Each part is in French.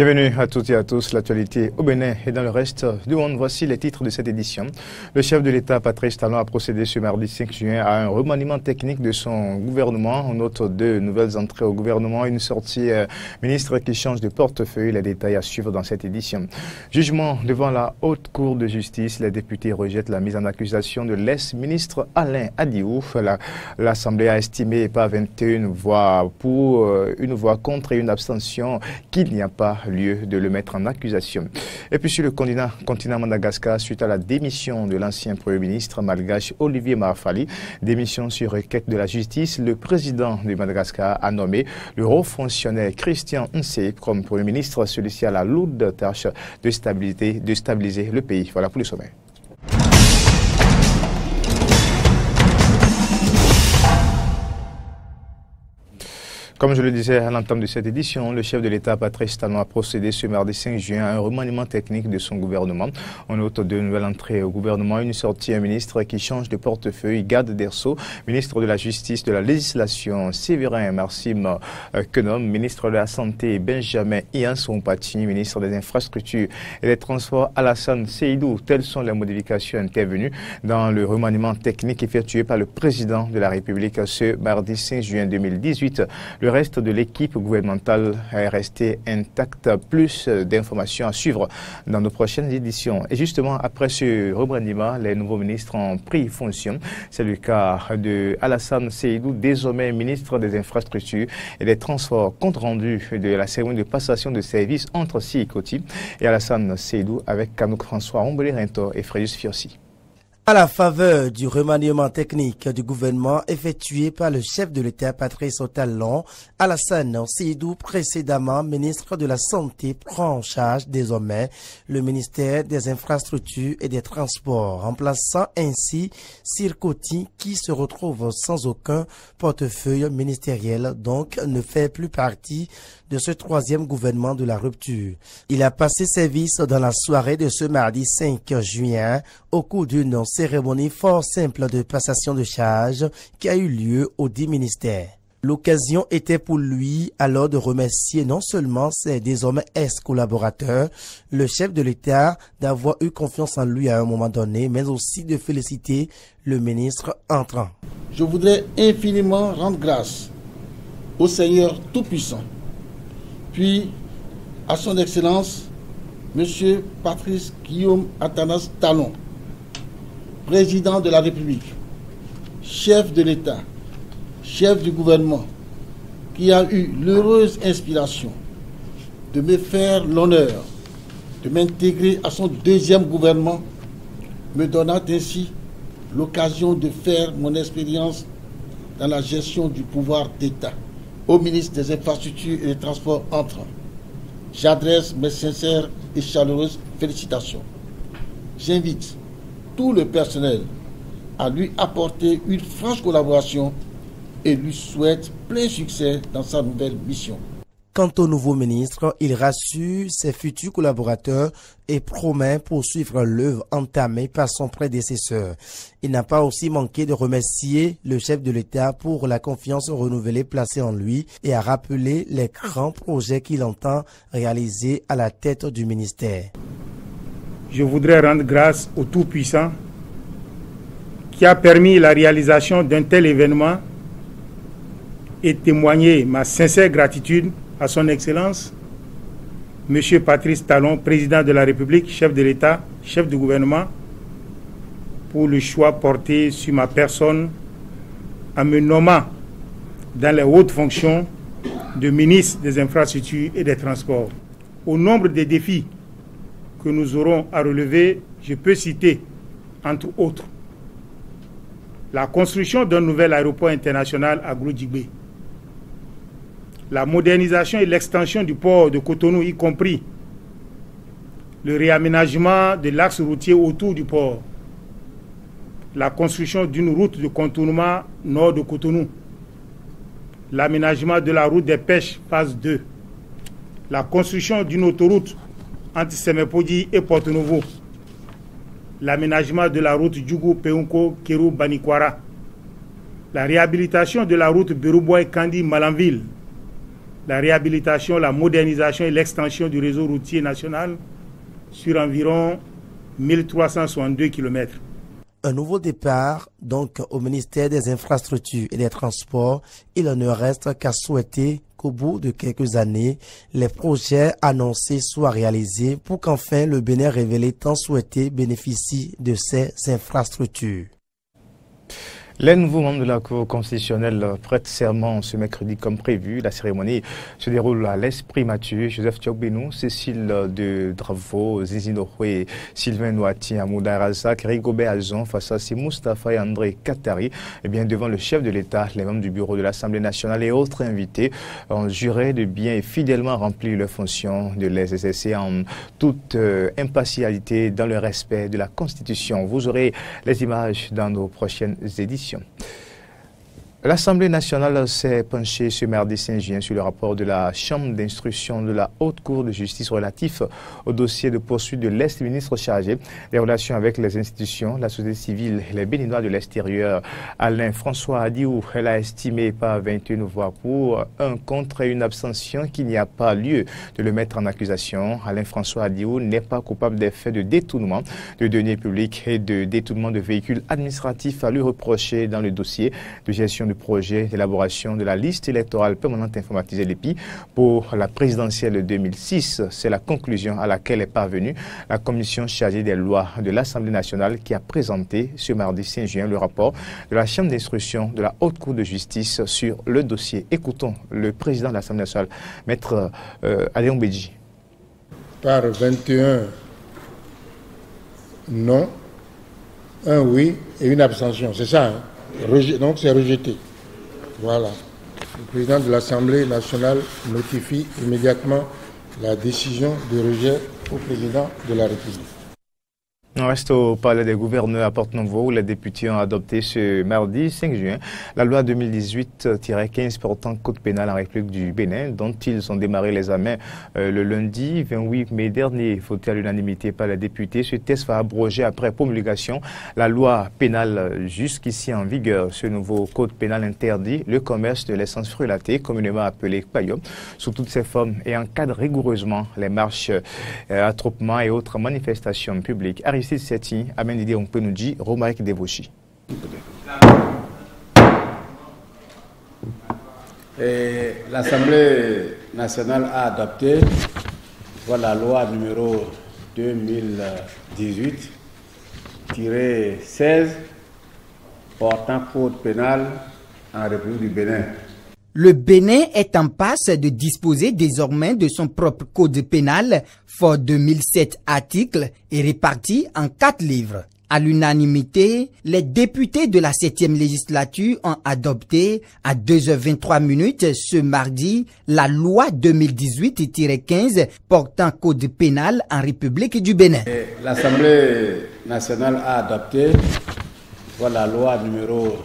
Bienvenue à toutes et à tous. L'actualité au Bénin et dans le reste du monde. Voici les titres de cette édition. Le chef de l'État, Patrice Talon, a procédé ce mardi 5 juin à un remaniement technique de son gouvernement. On note deux nouvelles entrées au gouvernement, une sortie ministre qui change de portefeuille. Les détails à suivre dans cette édition. Jugement devant la Haute Cour de justice. Les députés rejettent la mise en accusation de l'ex-ministre Alain Adiouf. L'Assemblée a estimé par 21 voix pour, une voix contre et une abstention qu'il n'y a pas lieu de le mettre en accusation. Et puis sur le continent Madagascar, suite à la démission de l'ancien Premier ministre malgache Olivier Marfali, démission sur requête de la justice, le président du Madagascar a nommé le haut fonctionnaire Christian Nsé comme Premier ministre. Celui-ci a la lourde tâche de stabiliser le pays. Voilà pour le sommet. Comme je le disais à l'entame de cette édition, le chef de l'État, Patrice Talon, a procédé ce mardi 5 juin à un remaniement technique de son gouvernement. On note deux nouvelles entrées au gouvernement, une sortie, un ministre qui change de portefeuille, Garde des Sceaux, ministre de la Justice, de la Législation, Séverin Marsim Kenom, ministre de la Santé, Benjamin Ian Sompati, ministre des Infrastructures et des Transports, Alassane Seydou. Telles sont les modifications intervenues dans le remaniement technique effectué par le président de la République ce mardi 5 juin 2018. Le reste de l'équipe gouvernementale est resté intact. Plus d'informations à suivre dans nos prochaines éditions. Et justement, après ce remaniement, les nouveaux ministres ont pris fonction. C'est le cas de Alassane Seydou, désormais ministre des Infrastructures et des Transports. Compte rendu de la cérémonie de passation de service entre Sikoti et Alassane Seydou avec Kanouk François Ombele-Rinto et Fréjus Fiossi. À la faveur du remaniement technique du gouvernement effectué par le chef de l'État Patrice Talon, Alassane Seydou, précédemment ministre de la Santé, prend en charge désormais le ministère des Infrastructures et des Transports, remplaçant ainsi Sikoti qui se retrouve sans aucun portefeuille ministériel, donc ne fait plus partie de ce troisième gouvernement de la rupture. Il a passé service dans la soirée de ce mardi 5 juin au cours d'une cérémonie fort simple de passation de charge qui a eu lieu au 10 ministères. L'occasion était pour lui alors de remercier non seulement ses désormais ex-collaborateurs, le chef de l'État d'avoir eu confiance en lui à un moment donné, mais aussi de féliciter le ministre entrant. Je voudrais infiniment rendre grâce au Seigneur Tout-Puissant, puis à son Excellence, M. Patrice Guillaume Athanas Talon, président de la République, chef de l'État, chef du gouvernement, qui a eu l'heureuse inspiration de me faire l'honneur de m'intégrer à son deuxième gouvernement, me donnant ainsi l'occasion de faire mon expérience dans la gestion du pouvoir d'État. Au ministre des Infrastructures et des Transports entrant, j'adresse mes sincères et chaleureuses félicitations. J'invite tout le personnel à lui apporter une franche collaboration et lui souhaite plein succès dans sa nouvelle mission. Quant au nouveau ministre, il rassure ses futurs collaborateurs et promet poursuivre l'œuvre entamée par son prédécesseur. Il n'a pas aussi manqué de remercier le chef de l'État pour la confiance renouvelée placée en lui et a rappelé les grands projets qu'il entend réaliser à la tête du ministère. Je voudrais rendre grâce au Tout-Puissant qui a permis la réalisation d'un tel événement et témoigner ma sincère gratitude à son Excellence, M. Patrice Talon, président de la République, chef de l'État, chef du gouvernement, pour le choix porté sur ma personne en me nommant dans les hautes fonctions de ministre des Infrastructures et des Transports. Au nombre des défis que nous aurons à relever, je peux citer, entre autres, la construction d'un nouvel aéroport international à Gloudigbé, la modernisation et l'extension du port de Cotonou, y compris le réaménagement de l'axe routier autour du port, la construction d'une route de contournement nord de Cotonou, l'aménagement de la route des pêches phase 2, la construction d'une autoroute entre Semepodi et Porto-Novo, l'aménagement de la route Djougou-Peunko-Kérou-Banikwara, la réhabilitation de la route Berouboy-Kandi-Malanville, la réhabilitation, la modernisation et l'extension du réseau routier national sur environ 1362 km. Un nouveau départ, donc, au ministère des Infrastructures et des Transports. Il ne reste qu'à souhaiter qu'au bout de quelques années, les projets annoncés soient réalisés pour qu'enfin le Bénin révélé tant souhaité bénéficie de ces infrastructures. Les nouveaux membres de la Cour constitutionnelle prêtent serment ce mercredi comme prévu. La cérémonie se déroule à l'Esprit Mathieu, Joseph Thiokbenou, Cécile de Dravo, Zizino Houé, Sylvain Nouati, Amouda Razak, Rigobert Azon, Fassassi Moustapha et André Katari. Et bien devant le chef de l'État, les membres du bureau de l'Assemblée nationale et autres invités ont juré de bien et fidèlement remplir leurs fonctions, de les exercer en toute impartialité dans le respect de la Constitution. Vous aurez les images dans nos prochaines éditions. L'Assemblée nationale s'est penchée ce mardi 5 juin sur le rapport de la Chambre d'instruction de la Haute Cour de justice relatif au dossier de poursuite de l'ex-ministre chargé des relations avec les institutions, la société civile et les Béninois de l'extérieur, Alain François Adiou. Elle a estimé par 21 voix pour, un contre et une abstention qu'il n'y a pas lieu de le mettre en accusation. Alain François Adiou n'est pas coupable des faits de détournement de deniers publics et de détournement de véhicules administratifs à lui reprocher dans le dossier de gestion de projet d'élaboration de la liste électorale permanente informatisée l'EPI pour la présidentielle 2006. C'est la conclusion à laquelle est parvenue la commission chargée des lois de l'Assemblée nationale qui a présenté ce mardi 5 juin le rapport de la Chambre d'instruction de la Haute Cour de justice sur le dossier. Écoutons le président de l'Assemblée nationale, Maître Adéon Béji. Par 21 non, un oui et une abstention, c'est ça, hein? Donc c'est rejeté. Voilà. Le président de l'Assemblée nationale notifie immédiatement la décision de rejet au président de la République. On reste au palais des gouverneurs à Porte-Nouveau où les députés ont adopté ce mardi 5 juin la loi 2018-15 portant code pénal en République du Bénin dont ils ont démarré les examens le lundi 28 mai dernier. Voté à l'unanimité par les députés, ce texte va abroger après promulgation la loi pénale jusqu'ici en vigueur. Ce nouveau code pénal interdit le commerce de l'essence frulatée, communément appelée paillot, sous toutes ses formes et encadre rigoureusement les marches, attroupements et autres manifestations publiques. Aristide Seti, Amendide Onpenouji, Romaric Devoshi. L'Assemblée nationale a adopté la loi numéro 2018-16 portant code pénal en République du Bénin. Le Bénin est en passe de disposer désormais de son propre code pénal, fort de 1007 articles et réparti en 4 livres. À l'unanimité, les députés de la 7e législature ont adopté à 2h23 ce mardi la loi 2018-15 portant code pénal en République du Bénin. L'Assemblée nationale a adopté la loi numéro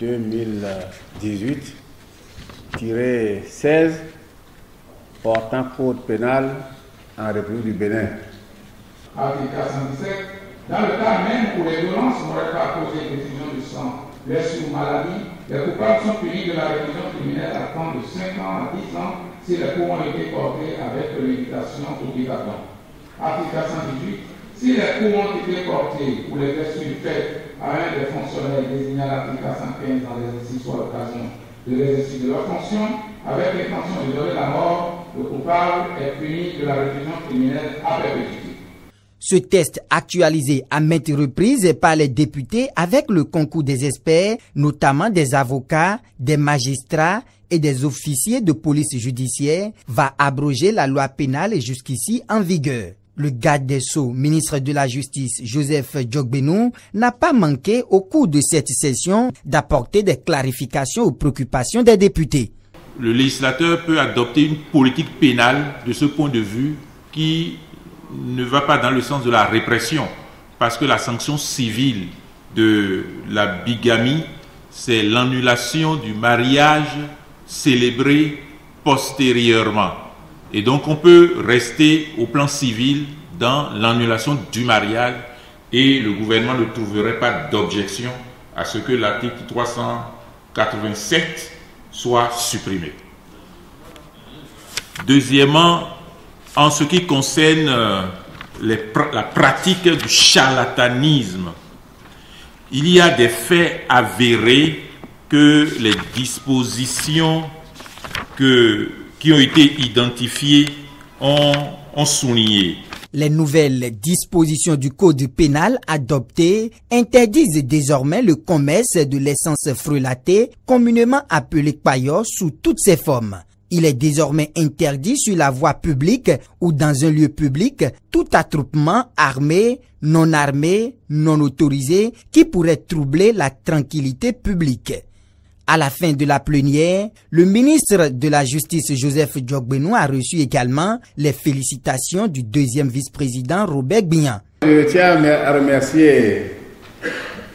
2018-16 portant code pénal en République du Bénin. Article 117. Dans le cas même où les violences n'auraient pas causé décision de sang, blessure ou maladie, les coupables sont punis de la réclusion criminelle à temps de 5 ans à 10 ans si les coups ont été portés avec l'évitation obligatoire. Article 118. Si les coups ont été portés ou les blessures faites à un des fonctionnaires désignés à l'article 115 dans l'exercice ou à l'occasion de l'exercice de leur fonction, avec l'intention de donner la mort, le coupable est puni de la réclusion criminelle à perpétuité. Ce test actualisé à maintes reprises par les députés avec le concours des experts, notamment des avocats, des magistrats et des officiers de police judiciaire, va abroger la loi pénale jusqu'ici en vigueur. Le garde des Sceaux, ministre de la Justice, Joseph Thiokbenou, n'a pas manqué au cours de cette session d'apporter des clarifications aux préoccupations des députés. Le législateur peut adopter une politique pénale de ce point de vue qui ne va pas dans le sens de la répression, parce que la sanction civile de la bigamie, c'est l'annulation du mariage célébré postérieurement. Et donc on peut rester au plan civil dans l'annulation du mariage et le gouvernement ne trouverait pas d'objection à ce que l'article 387 soit supprimé. Deuxièmement, en ce qui concerne la pratique du charlatanisme, il y a des faits avérés que les dispositions qui ont été identifiées ont souligné. Les nouvelles dispositions du Code pénal adoptées interdisent désormais le commerce de l'essence frelatée, communément appelée paillotte, sous toutes ses formes. Il est désormais interdit sur la voie publique ou dans un lieu public tout attroupement armé, non autorisé qui pourrait troubler la tranquillité publique. À la fin de la plénière, le ministre de la Justice Joseph Djokbenou a reçu également les félicitations du deuxième vice-président Robert Biyan. Je tiens à remercier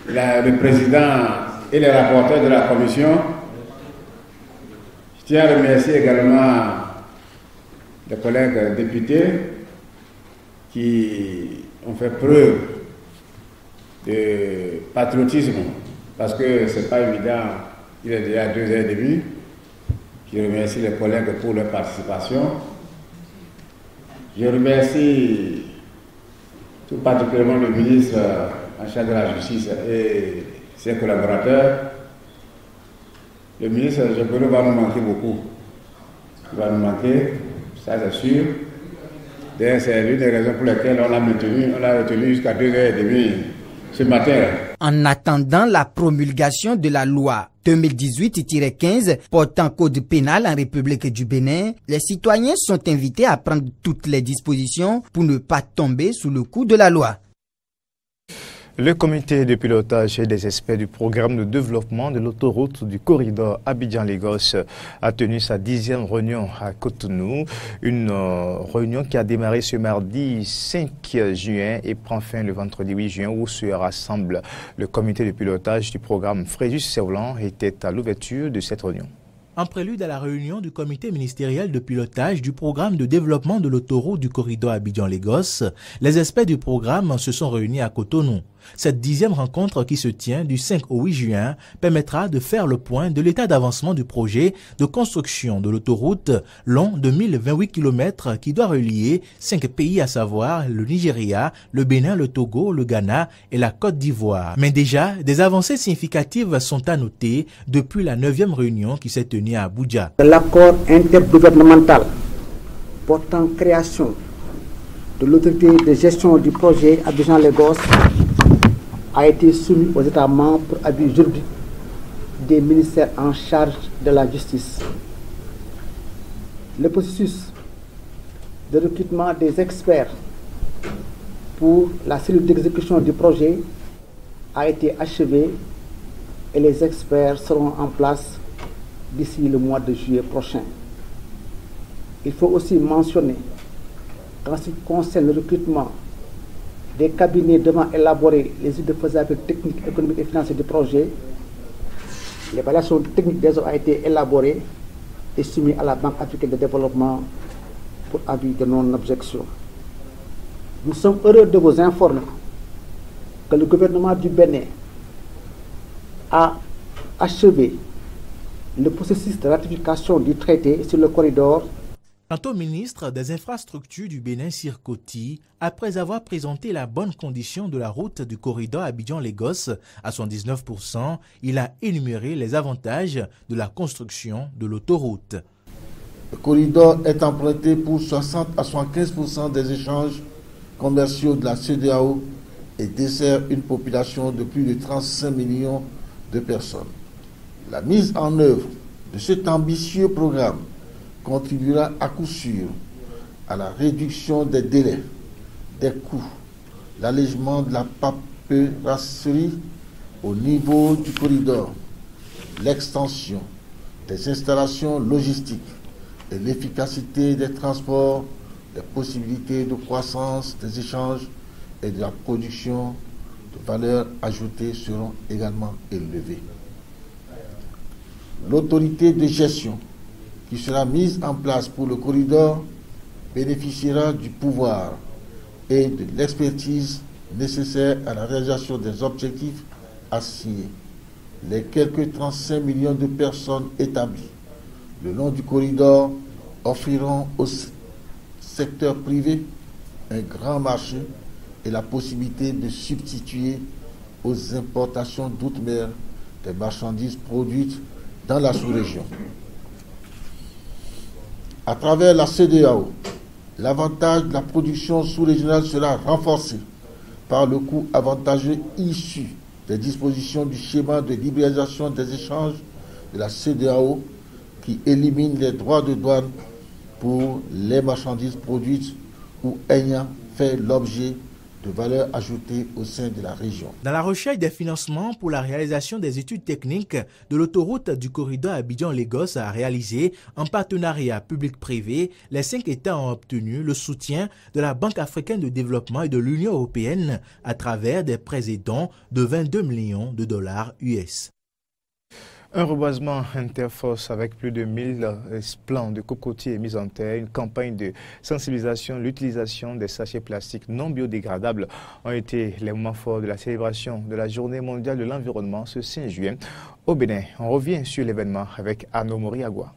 le président et les rapporteurs de la commission. Je tiens à remercier également les collègues députés qui ont fait preuve de patriotisme parce que ce n'est pas évident. Il est déjà 2h30. Je remercie les collègues pour leur participation. Je remercie tout particulièrement le ministre en charge de la Justice et ses collaborateurs. Le ministre Djokbenou va nous manquer beaucoup. Il va nous manquer, ça c'est sûr. D'ailleurs, c'est l'une des raisons pour lesquelles on l'a retenu jusqu'à 2h30 ce matin. En attendant la promulgation de la loi 2018-15 portant code pénal en République du Bénin, les citoyens sont invités à prendre toutes les dispositions pour ne pas tomber sous le coup de la loi. Le comité de pilotage des experts du programme de développement de l'autoroute du corridor Abidjan-Lagos a tenu sa 10e réunion à Cotonou. Une réunion qui a démarré ce mardi 5 juin et prend fin le vendredi 8 juin où se rassemble le comité de pilotage du programme. Frédéric Serlan était à l'ouverture de cette réunion. En prélude à la réunion du comité ministériel de pilotage du programme de développement de l'autoroute du corridor Abidjan-Lagos, les experts du programme se sont réunis à Cotonou. Cette 10e rencontre qui se tient du 5 au 8 juin permettra de faire le point de l'état d'avancement du projet de construction de l'autoroute long de 1028 km qui doit relier 5 pays à savoir le Nigeria, le Bénin, le Togo, le Ghana et la Côte d'Ivoire. Mais déjà, des avancées significatives sont à noter depuis la 9e réunion qui s'est tenue à Abuja. L'accord intergouvernemental portant création de l'autorité de gestion du projet Abidjan-Lagos a été soumis aux États membres pour avis juridique des ministères en charge de la justice. Le processus de recrutement des experts pour la cellule d'exécution du projet a été achevé et les experts seront en place d'ici le mois de juillet prochain. Il faut aussi mentionner qu'en ce qui concerne le recrutement des cabinets devant élaborer les études de faisabilité technique, économique et financière du projet, l'évaluation technique des offres a été élaborée et soumise à la Banque africaine de développement pour avis de non-objection. Nous sommes heureux de vous informer que le gouvernement du Bénin a achevé le processus de ratification du traité sur le corridor. Quant au ministre des Infrastructures du Bénin, Sirkoti, après avoir présenté la bonne condition de la route du corridor Abidjan-Lagos à 79%, il a énuméré les avantages de la construction de l'autoroute. Le corridor est emprunté pour 60 à 75% des échanges commerciaux de la CEDEAO et dessert une population de plus de 35 millions de personnes. La mise en œuvre de cet ambitieux programme contribuera à coup sûr à la réduction des délais, des coûts, l'allègement de la paperasserie au niveau du corridor, l'extension des installations logistiques et l'efficacité des transports, les possibilités de croissance des échanges et de la production de valeur ajoutée seront également élevées. L'autorité de gestion qui sera mise en place pour le corridor bénéficiera du pouvoir et de l'expertise nécessaires à la réalisation des objectifs assignés. Les quelques 35 millions de personnes établies le long du corridor offriront au secteur privé un grand marché et la possibilité de substituer aux importations d'outre-mer des marchandises produites dans la sous-région. À travers la CEDEAO, l'avantage de la production sous-régionale sera renforcé par le coût avantageux issu des dispositions du schéma de libéralisation des échanges de la CEDEAO qui élimine les droits de douane pour les marchandises produites ou ayant fait l'objet de valeur ajoutée au sein de la région. Dans la recherche des financements pour la réalisation des études techniques de l'autoroute du corridor Abidjan-Lagos à réaliser en partenariat public-privé, les 5 États ont obtenu le soutien de la Banque africaine de développement et de l'Union européenne à travers des prêts et dons de 22 millions de dollars US. Un reboisement interforce avec plus de 1000 plants de cocotiers mis en terre. Une campagne de sensibilisation, l'utilisation des sachets plastiques non biodégradables ont été les moments forts de la célébration de la Journée mondiale de l'environnement ce 5 juin. Au Bénin, on revient sur l'événement avec Arnaud Moriagua.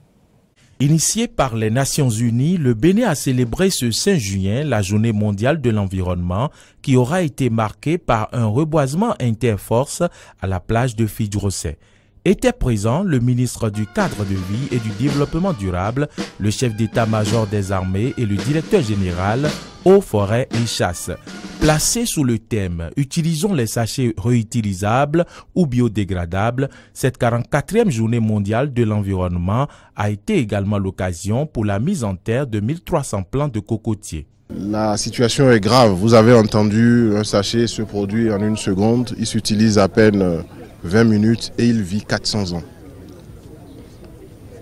Initié par les Nations Unies, le Bénin a célébré ce 5 juin la Journée mondiale de l'environnement qui aura été marquée par un reboisement interforce à la plage de Fidjrosset. Était présent le ministre du Cadre de vie et du Développement durable, le chef d'état-major des armées et le directeur général Eaux, Forêts et Chasse. Placé sous le thème « Utilisons les sachets réutilisables ou biodégradables », cette 44e journée mondiale de l'environnement a été également l'occasion pour la mise en terre de 1300 plants de cocotiers. La situation est grave. Vous avez entendu, un sachet se produit en 1 seconde. Il s'utilise à peine 20 minutes et il vit 400 ans.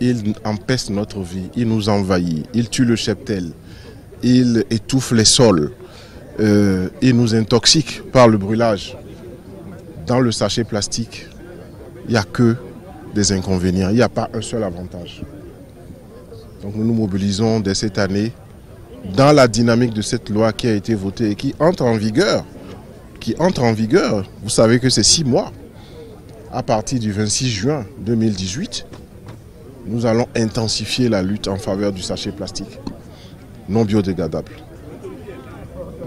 Il empeste notre vie, il nous envahit, il tue le cheptel, il étouffe les sols, il nous intoxique par le brûlage. Dans le sachet plastique, il n'y a que des inconvénients, il n'y a pas un seul avantage. Donc nous nous mobilisons dès cette année dans la dynamique de cette loi qui a été votée et qui entre en vigueur. Vous savez que c'est 6 mois. À partir du 26 juin 2018, nous allons intensifier la lutte en faveur du sachet plastique non biodégradable.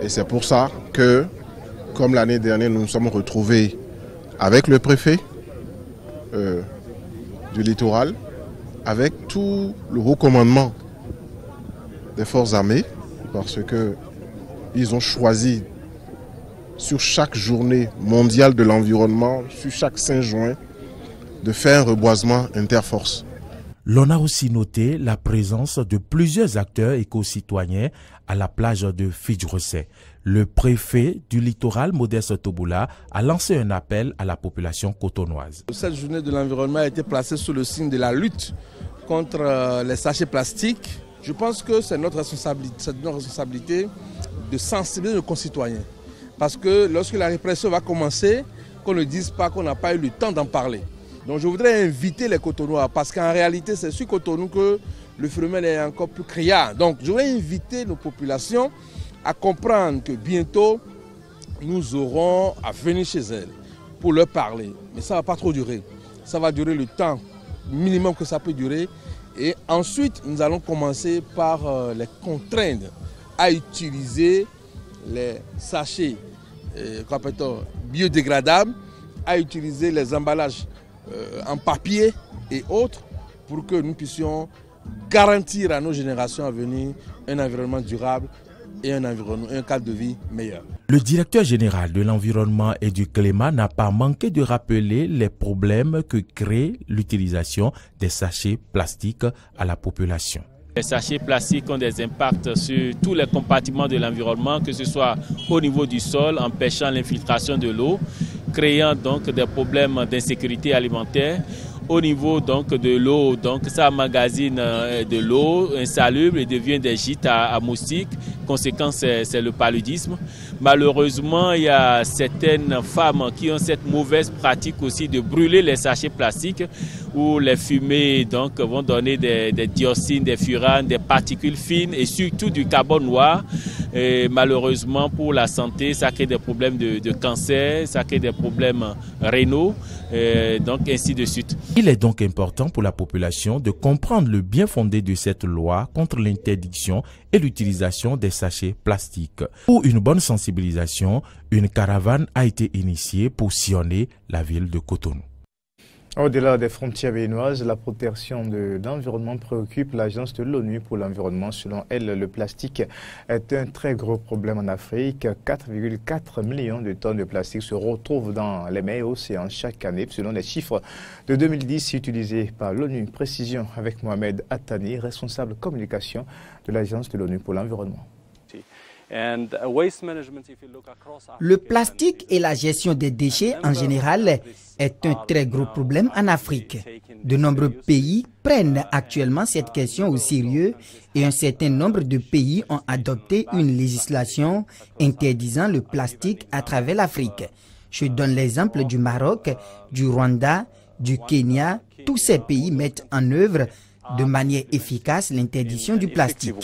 Et c'est pour ça que, comme l'année dernière, nous nous sommes retrouvés avec le préfet du littoral, avec tout le haut commandement des forces armées, parce qu'ils ont choisi sur chaque journée mondiale de l'environnement, sur chaque 5 juin, de faire un reboisement interforce. L'on a aussi noté la présence de plusieurs acteurs éco-citoyens à la plage de Fidjrosset. Le préfet du littoral, Modeste Toboula, a lancé un appel à la population cotonoise. Cette journée de l'environnement a été placée sous le signe de la lutte contre les sachets plastiques. Je pense que c'est notre responsabilité de sensibiliser nos concitoyens. Parce que lorsque la répression va commencer, qu'on ne dise pas qu'on n'a pas eu le temps d'en parler. Donc je voudrais inviter les Cotonois, parce qu'en réalité c'est sur Cotonou que le phénomène est encore plus criard. Donc je voudrais inviter nos populations à comprendre que bientôt nous aurons à venir chez elles pour leur parler. Mais ça ne va pas trop durer. Ça va durer le temps minimum que ça peut durer. Et ensuite nous allons commencer par les contraindre à utiliser les sachets biodégradables, à utiliser les emballages en papier et autres pour que nous puissions garantir à nos générations à venir un environnement durable et un cadre de vie meilleur. Le directeur général de l'environnement et du climat n'a pas manqué de rappeler les problèmes que crée l'utilisation des sachets plastiques à la population. Les sachets plastiques ont des impacts sur tous les compartiments de l'environnement, que ce soit au niveau du sol, empêchant l'infiltration de l'eau, créant donc des problèmes d'insécurité alimentaire. Au niveau donc de l'eau, donc ça emmagasine de l'eau insalubre et devient des gîtes à moustiques. Conséquence, c'est le paludisme. Malheureusement, il y a certaines femmes qui ont cette mauvaise pratique aussi de brûler les sachets plastiques où les fumées donc vont donner des dioxines, des furanes, des particules fines et surtout du carbone noir. Et malheureusement, pour la santé, ça crée des problèmes de cancer, ça crée des problèmes rénaux, donc ainsi de suite. Il est donc important pour la population de comprendre le bien fondé de cette loi contre l'interdiction et l'utilisation des sachets plastiques. Pour une bonne sensibilisation, une caravane a été initiée pour sillonner la ville de Cotonou. Au-delà des frontières béninoises, la protection de l'environnement préoccupe l'Agence de l'ONU pour l'environnement. Selon elle, le plastique est un très gros problème en Afrique. 4,4 millions de tonnes de plastique se retrouvent dans les mers et océans chaque année, selon les chiffres de 2010 utilisés par l'ONU. Précision avec Mohamed Attani, responsable communication de l'Agence de l'ONU pour l'environnement. Le plastique et la gestion des déchets en général est un très gros problème en Afrique. De nombreux pays prennent actuellement cette question au sérieux et un certain nombre de pays ont adopté une législation interdisant le plastique à travers l'Afrique. Je donne l'exemple du Maroc, du Rwanda, du Kenya. Tous ces pays mettent en œuvre de manière efficace l'interdiction du plastique.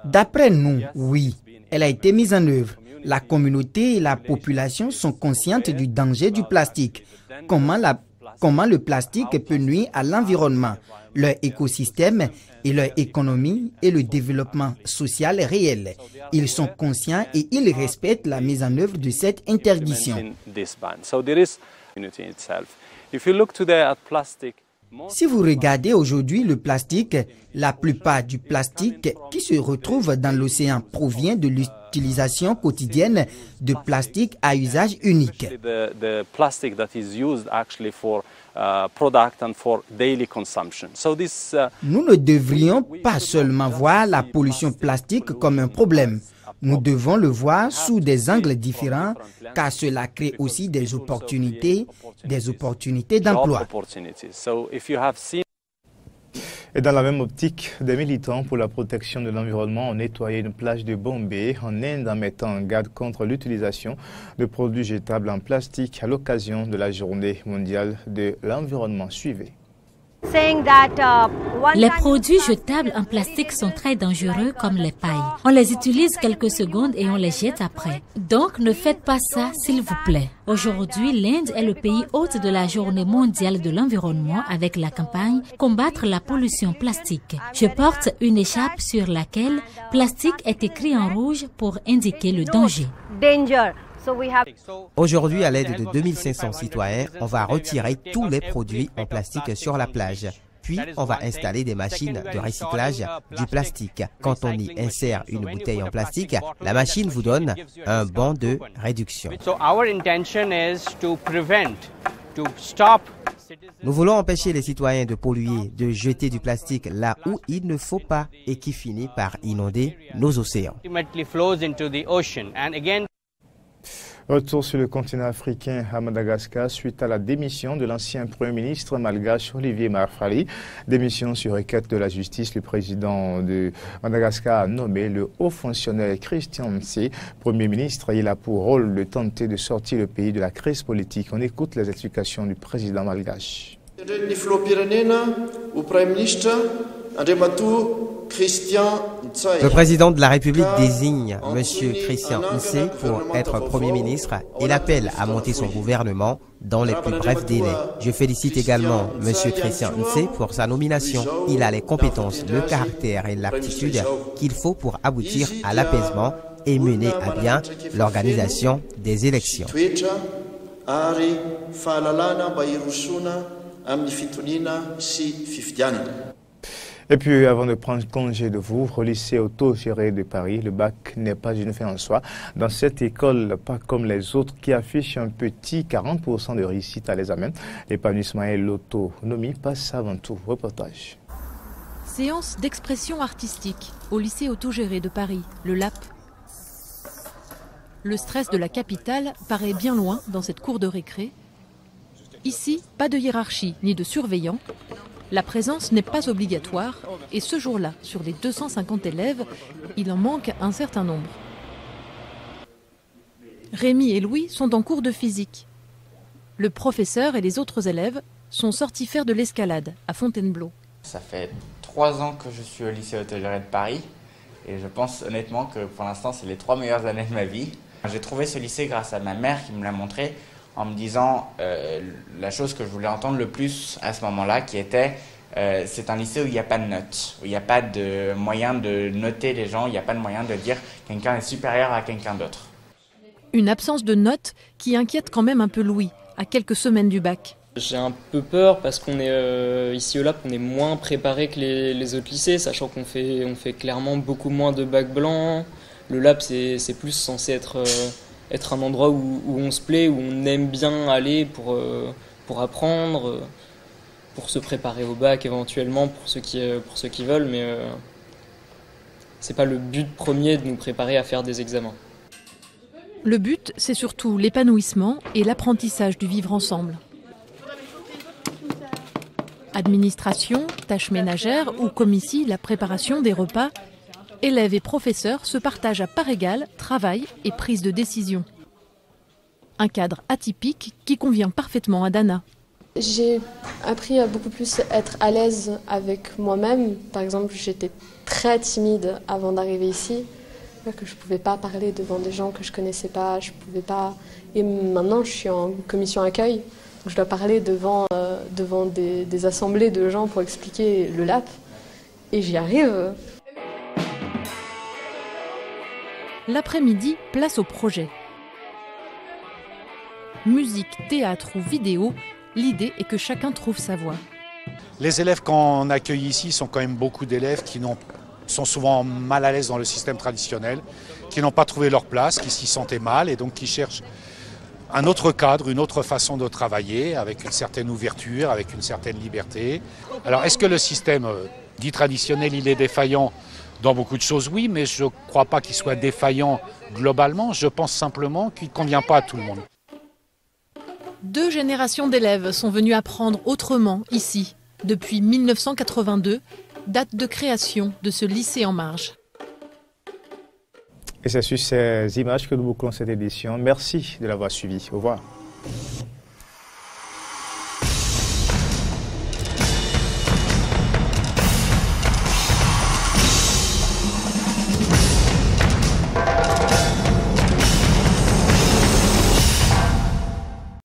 D'après nous, oui, elle a été mise en œuvre. La communauté et la population sont conscientes du danger du plastique. Comment le plastique peut nuire à l'environnement, leur écosystème et leur économie et le développement social réel. Ils sont conscients et ils respectent la mise en œuvre de cette interdiction. Si vous regardez aujourd'hui le plastique, la plupart du plastique qui se retrouve dans l'océan provient de l'utilisation quotidienne de plastique à usage unique. Nous ne devrions pas seulement voir la pollution plastique comme un problème. Nous devons le voir sous des angles différents car cela crée aussi des opportunités d'emploi. Et dans la même optique, des militants pour la protection de l'environnement ont nettoyé une plage de Bombay en Inde en mettant en garde contre l'utilisation de produits jetables en plastique à l'occasion de la journée mondiale de l'environnement. Suivez. Les produits jetables en plastique sont très dangereux comme les pailles. On les utilise quelques secondes et on les jette après. Donc ne faites pas ça s'il vous plaît. Aujourd'hui, l'Inde est le pays hôte de la journée mondiale de l'environnement avec la campagne « Combattre la pollution plastique ». Je porte une écharpe sur laquelle « Plastique » est écrit en rouge pour indiquer le danger. Aujourd'hui, à l'aide de 2500 citoyens, on va retirer tous les produits en plastique sur la plage. Puis, on va installer des machines de recyclage du plastique. Quand on y insère une bouteille en plastique, la machine vous donne un bon de réduction. Nous voulons empêcher les citoyens de polluer, de jeter du plastique là où il ne faut pas et qui finit par inonder nos océans. Retour sur le continent africain à Madagascar suite à la démission de l'ancien Premier ministre malgache Olivier Marfali. Démission sur requête de la justice. Le président de Madagascar a nommé le haut fonctionnaire Christian Ntse Premier ministre. Il a pour rôle de tenter de sortir le pays de la crise politique. On écoute les explications du président malgache. Le président de la République désigne M. Christian Ntse pour être Premier ministre et l'appelle à monter son gouvernement dans les plus brefs délais. Je félicite également M. Christian Ntse pour sa nomination. Il a les compétences, le caractère et l'aptitude qu'il faut pour aboutir à l'apaisement et mener à bien l'organisation des élections. Et puis, avant de prendre congé de vous, au lycée auto-géré de Paris, le bac n'est pas une fin en soi. Dans cette école, pas comme les autres qui affichent un petit 40% de réussite à l'examen, l'épanouissement et l'autonomie passent avant tout. Reportage. Séance d'expression artistique au lycée autogéré de Paris, le LAP. Le stress de la capitale paraît bien loin dans cette cour de récré. Ici, pas de hiérarchie ni de surveillant. La présence n'est pas obligatoire et ce jour-là, sur les 250 élèves, il en manque un certain nombre. Rémi et Louis sont en cours de physique. Le professeur et les autres élèves sont sortis faire de l'escalade à Fontainebleau. Ça fait 3 ans que je suis au lycée autogéré de Paris et je pense honnêtement que pour l'instant c'est les 3 meilleures années de ma vie. J'ai trouvé ce lycée grâce à ma mère qui me l'a montré en me disant la chose que je voulais entendre le plus à ce moment-là, qui était c'est un lycée où il n'y a pas de notes, où il n'y a pas de moyen de noter les gens, il n'y a pas de moyen de dire quelqu'un est supérieur à quelqu'un d'autre. Une absence de notes qui inquiète quand même un peu Louis, à quelques semaines du bac. J'ai un peu peur parce qu'on est ici au LAP, on est moins préparé que les autres lycées, sachant qu'on fait clairement beaucoup moins de bacs blancs. Le LAP, c'est plus censé être un endroit où on se plaît, où on aime bien aller pour apprendre, pour se préparer au bac éventuellement pour ceux qui veulent, mais c'est pas le but premier de nous préparer à faire des examens. Le but, c'est surtout l'épanouissement et l'apprentissage du vivre ensemble. Administration, tâches ménagères ou comme ici, la préparation des repas, élèves et professeurs se partagent à part égale travail et prise de décision. Un cadre atypique qui convient parfaitement à Dana. J'ai appris à beaucoup plus être à l'aise avec moi-même. Par exemple, j'étais très timide avant d'arriver ici, que je ne pouvais pas parler devant des gens que je ne connaissais pas, je pouvais pas. Et maintenant, je suis en commission accueil, donc je dois parler devant des assemblées de gens pour expliquer le LAP, et j'y arrive. L'après-midi, place au projet. Musique, théâtre ou vidéo, l'idée est que chacun trouve sa voie. Les élèves qu'on accueille ici sont quand même beaucoup d'élèves qui sont souvent mal à l'aise dans le système traditionnel, qui n'ont pas trouvé leur place, qui s'y sentaient mal et donc qui cherchent un autre cadre, une autre façon de travailler, avec une certaine ouverture, avec une certaine liberté. Alors est-ce que le système dit traditionnel, il est défaillant dans beaucoup de choses? Oui, mais je ne crois pas qu'il soit défaillant globalement, je pense simplement qu'il ne convient pas à tout le monde. 2 générations d'élèves sont venues apprendre autrement ici, depuis 1982, date de création de ce lycée en marge. Et c'est sur ces images que nous bouclons cette édition. Merci de l'avoir suivi. Au revoir.